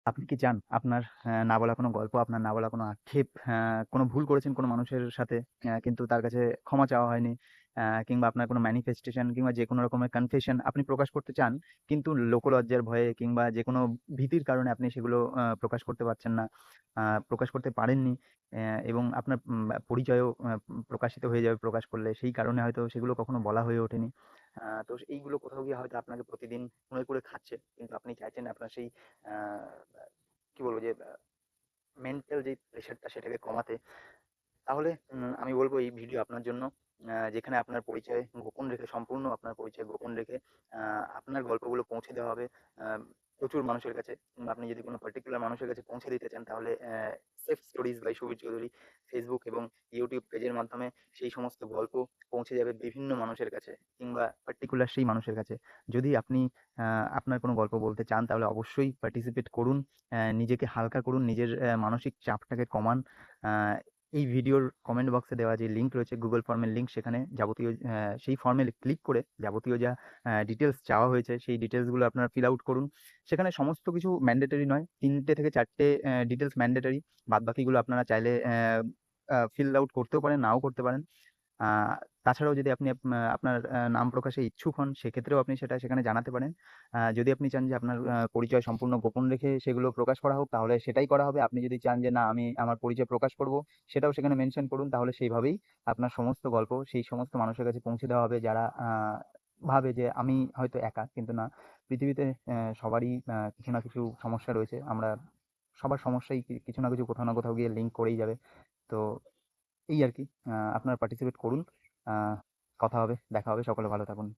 আপনি কি চান আপনার না বলা কোনো গল্প, আপনার না বলা কোনো আক্ষেপ, কোনো ভুল করেছেন কোনো মানুষের সাথে, কিন্তু তার কাছে ক্ষমা চাওয়া হয়নি, কিংবা আপনার কোনো ম্যানিফেস্টেশন কিংবা যেকোনো রকমের কনফেশন আপনি প্রকাশ করতে চান, কিন্তু লোকলজ্জার ভয়ে কিংবা যেকোনো ভীতির কারণে আপনি সেগুলো প্রকাশ করতে পারছেন না, প্রকাশ করতে পারেননি, এবং আপনার পরিচয়ও প্রকাশিত হয়ে যাবে প্রকাশ করলে। সেই কারণে হয়তো সেগুলো কখনো বলা হয়ে ওঠেনি। তো এইগুলো কোথাও গিয়ে হয়তো আপনাকে প্রতিদিন কুরে খাচ্ছে। কিন্তু আপনি চাইছেন আপনার সেই আ কি বলবো যে মেন্টাল যে প্রেশারটা সেটাকে কমাতে। তাহলে আমি বলব এই ভিডিও আপনার জন্য। যেখানে আপনার পরিচয় গোপন রেখে, সম্পূর্ণ আপনার পরিচয় গোপন রেখে আ আপনার গল্পগুলো পৌঁছে দেওয়া হবে আ প্রচুর মানুষের কাছে। কিংবা আপনি যদি কোনো পার্টিকুলার মানুষের কাছে পৌঁছে দিতে চান, তাহলে safe stories by Subir Chowdhury Facebook এবং ইউটিউব পেজের মাধ্যমে সেই সমস্ত গল্প পৌঁছে যাবে বিভিন্ন মানুষের কাছে, কিংবা পার্টিকুলার সেই মানুষের কাছে। যদি আপনি আ আপনার কোনো গল্প বলতে চান, তাহলে অবশ্যই পার্টিসিপেট করুন। নিজেকে হালকা করুন, নিজের মানসিক চাপটাকে কমান। আ এই ভিডিওর কমেন্ট বক্সে দেওয়া যে লিঙ্ক রয়েছে, গুগল ফর্মের লিঙ্ক, সেখানে যাবতীয় সেই ফর্মে ক্লিক করে যাবতীয় যা ডিটেইলস চাওয়া হয়েছে সেই ডিটেইলসগুলো আপনারা ফিল আউট করুন। সেখানে সমস্ত কিছু ম্যান্ডেটরি নয়। ৩ টে থেকে ৪ টে ডিটেইলস ম্যান্ডেটরি। বাদবাকিগুলো আপনারা চাইলে ফিল আউট করতেও পারেন, নাও করতে পারেন। আ তাছাড়াও যদি আপনি আপনার নাম প্রকাশে ইচ্ছুক হন, সেক্ষেত্রেও আপনি সেটা সেখানে জানাতে পারেন। যদি আপনি চান যে আপনার পরিচয় সম্পূর্ণ গোপন রেখে সেগুলো প্রকাশ করা হোক, তাহলে সেটাই করা হবে। আপনি যদি চান যে না, আমি আমার পরিচয় প্রকাশ করব, সেটাও সেখানে মেনশন করুন। তাহলে সেইভাবেই আপনার সমস্ত গল্প সেই সমস্ত মানুষের কাছে পৌঁছে দেওয়া হবে, যারা ভাবে যে আমি হয়তো একা। কিন্তু না, পৃথিবীতে সবারই কিছু না কিছু সমস্যা রয়েছে। আমরা সবার সমস্যাই কিছু না কিছু কোথাও না কোথাও গিয়ে লিঙ্ক করেই যাবে। তো এই আরকি। আপনারা পার্টিসিপেট করুন। আ কথা হবে, দেখা হবে। সকলে ভালো থাকুন।